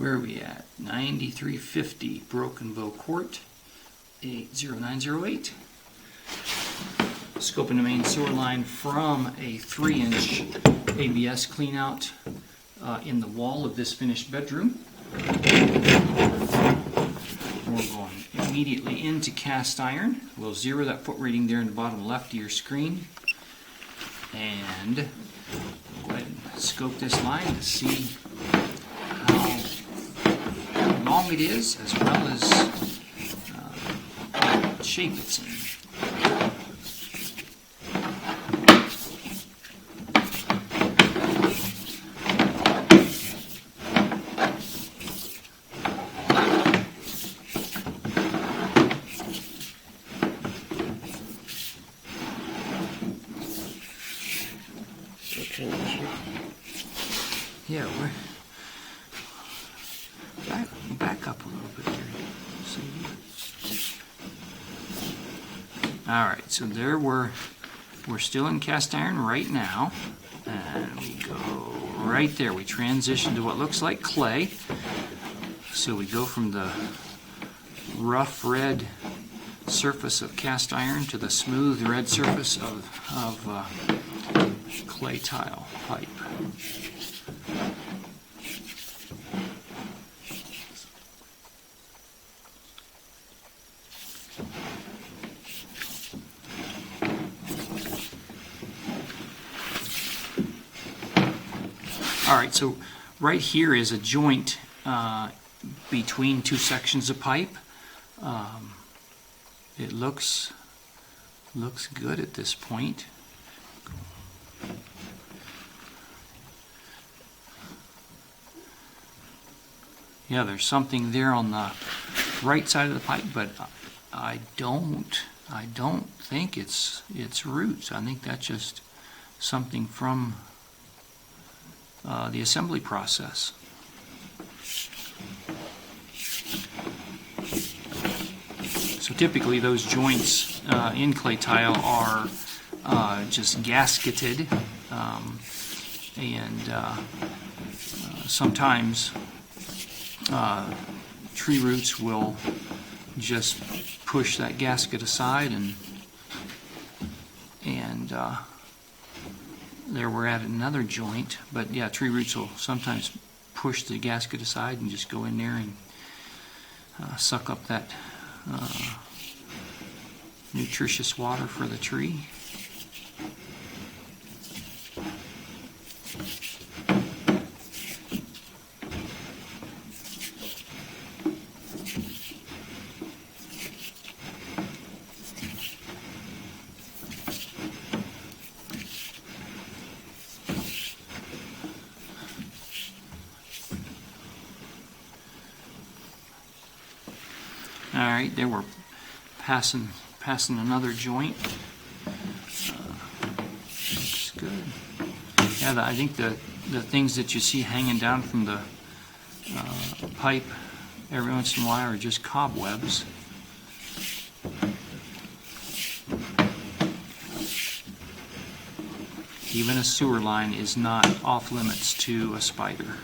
Where are we at? 9350 Broken Bow Court, 80908. Scoping the main sewer line from a 3-inch ABS cleanout in the wall of this finished bedroom. We're going immediately into cast iron. We'll zero that foot rating there in the bottom left of your screen. And go ahead and scope this line to see how long it is, as well as what shape it's in. Yeah, we're back up a little bit here. Alright, so there we're still in cast iron right now. And we go right there. We transition to what looks like clay. So we go from the rough red surface of cast iron to the smooth red surface of clay tile pipe. Alright, so right here is a joint between two sections of pipe. It looks good at this point. Yeah, there's something there on the right side of the pipe, but I don't think it's roots. I think that's just something from the assembly process. So typically those joints in clay tile are just gasketed, and sometimes tree roots will just push that gasket aside, and there we're at another joint. But yeah, tree roots will sometimes push the gasket aside and just go in there and suck up that nutritious water for the tree. Alright, there we're passing another joint. Looks good. Yeah, I think the things that you see hanging down from the pipe every once in a while are just cobwebs. Even a sewer line is not off limits to a spider.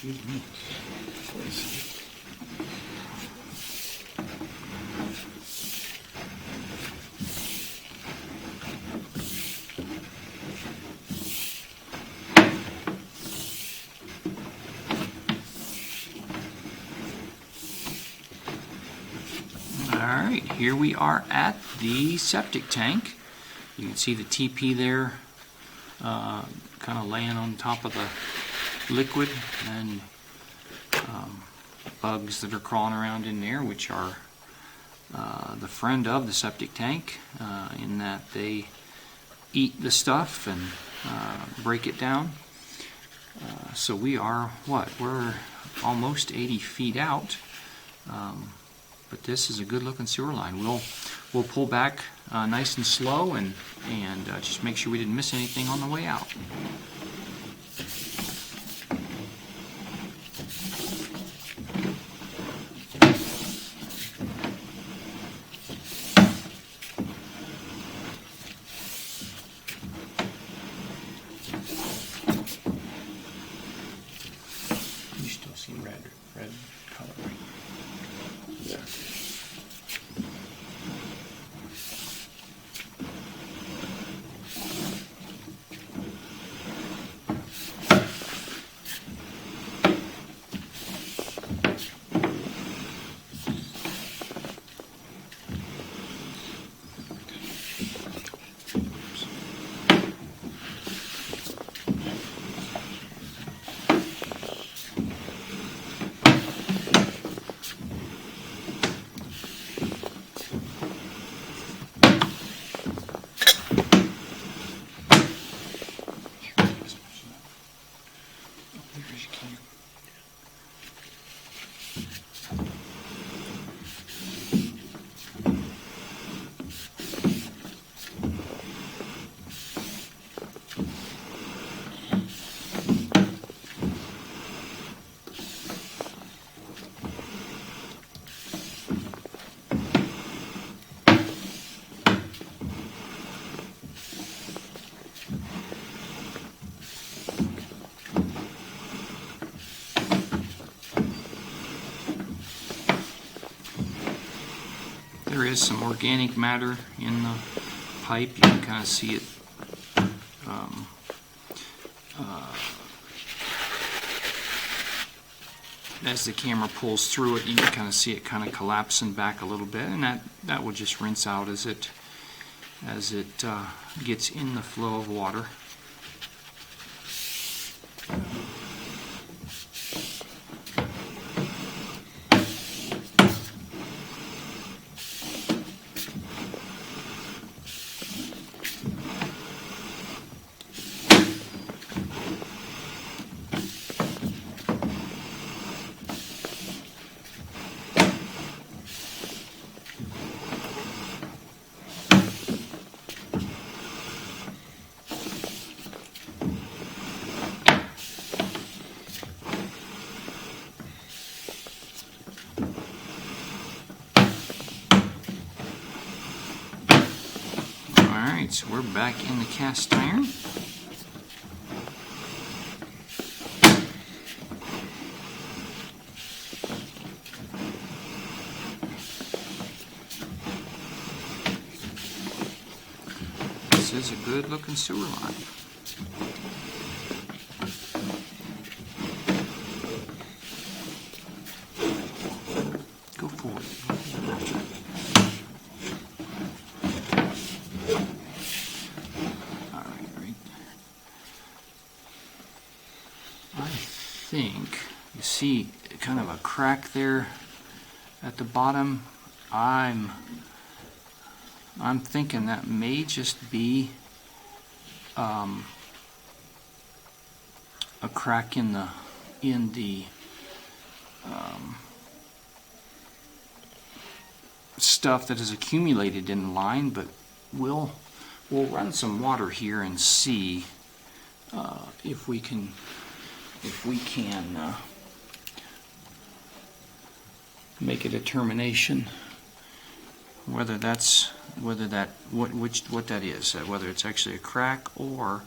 Excuse me. Alright, here we are at the septic tank. You can see the TP there kind of laying on top of the liquid, and bugs that are crawling around in there, which are the friend of the septic tank, in that they eat the stuff and break it down. So we are, we're almost 80 feet out, but this is a good looking sewer line. We'll pull back nice and slow and just make sure we didn't miss anything on the way out. You still see red color, right? Yeah. There is some organic matter in the pipe. You can kind of see it as the camera pulls through it. You can kind of see it kind of collapsing back a little bit, and that will just rinse out as it gets in the flow of water. Alright, so we're back in the cast iron. This is a good looking sewer line. Go forward. I think you see kind of a crack there at the bottom. I'm thinking that may just be a crack in the stuff that is accumulated in the line, but we'll run some water here and see if we can make a determination whether that is, whether it's actually a crack or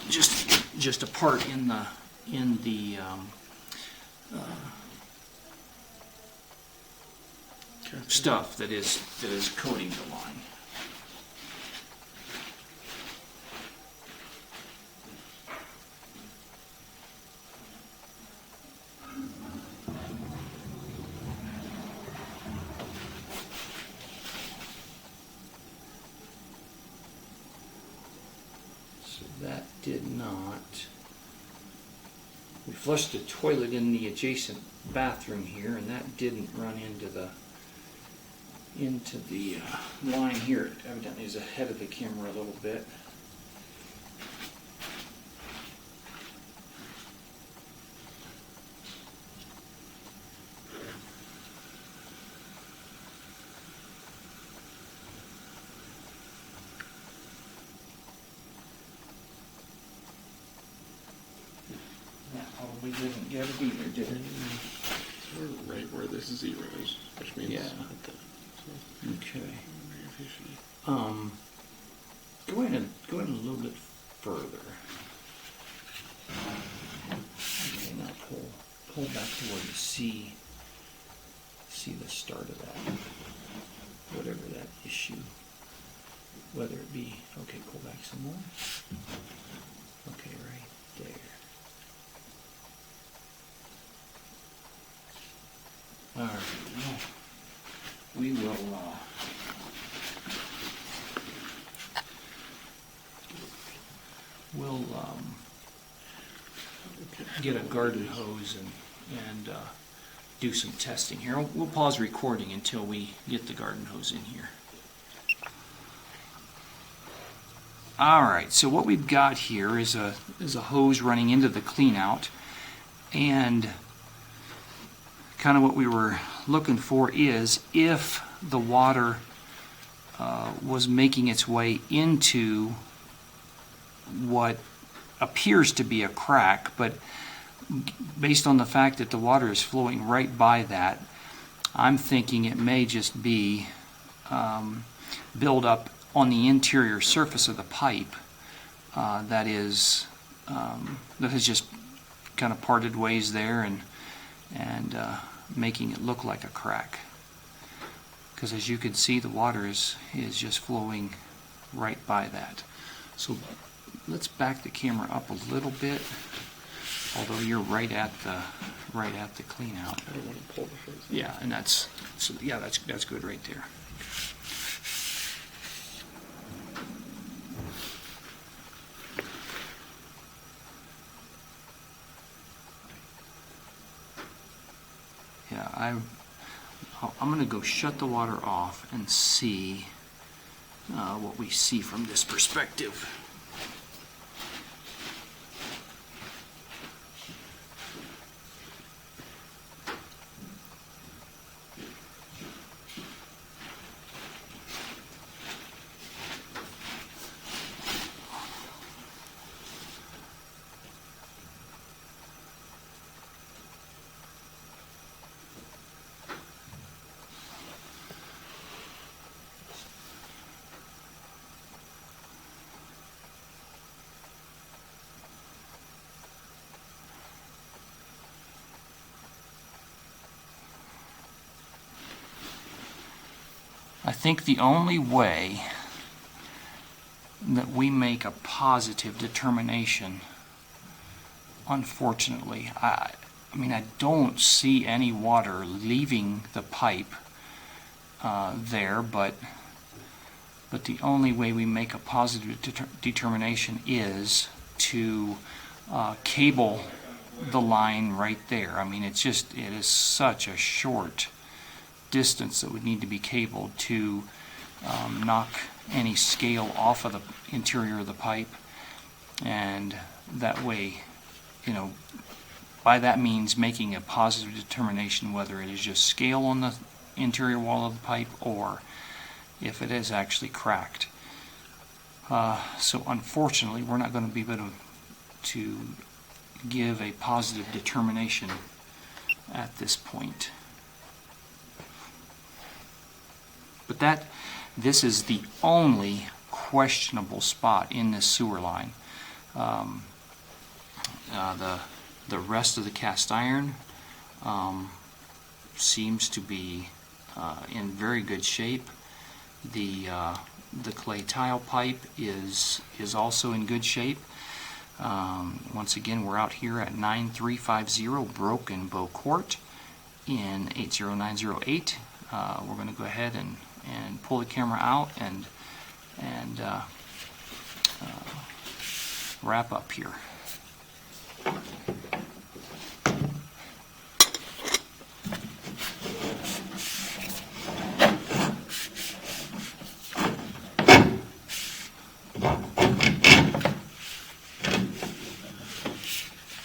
just a part in the stuff that is coating the line. That did not. We flushed the toilet in the adjacent bathroom here, and that didn't run into the into the line here. It evidently is ahead of the camera a little bit. That probably didn't get it either, did it? We're right where this zero is, which means Yeah. at the, Okay. very efficient. Go in a little bit further. Okay, now pull back to where you see the start of that, whatever that issue, whether it be, okay, pull back some more. Okay, right there. All right, well, we will, we'll get a garden hose and do some testing here. We'll pause recording until we get the garden hose in here. All right, so what we've got here is a hose running into the cleanout, and kind of what we were looking for is if the water was making its way into what appears to be a crack, but based on the fact that the water is flowing right by that, I'm thinking it may just be build up on the interior surface of the pipe that has just kind of parted ways there and making it look like a crack. Because as you can see, the water is just flowing right by that. So let's back the camera up a little bit, although you're right at the clean out. I don't want to pull the face. Yeah, and that's good right there. Yeah, I'm going to go shut the water off and see what we see from this perspective. I think the only way that we make a positive determination, unfortunately, I mean, I don't see any water leaving the pipe there, but the only way we make a positive determination is to cable the line right there. I mean, it is such a short distance that would need to be cabled to knock any scale off of the interior of the pipe, and that way, by that means making a positive determination whether it is just scale on the interior wall of the pipe or if it is actually cracked. So unfortunately, we're not going to be able to give a positive determination at this point. But this is the only questionable spot in this sewer line. The rest of the cast iron seems to be in very good shape. The clay tile pipe is also in good shape. Once again, we're out here at 9350 Broken Bow Court in 80908. We're going to go ahead and pull the camera out and wrap up here. All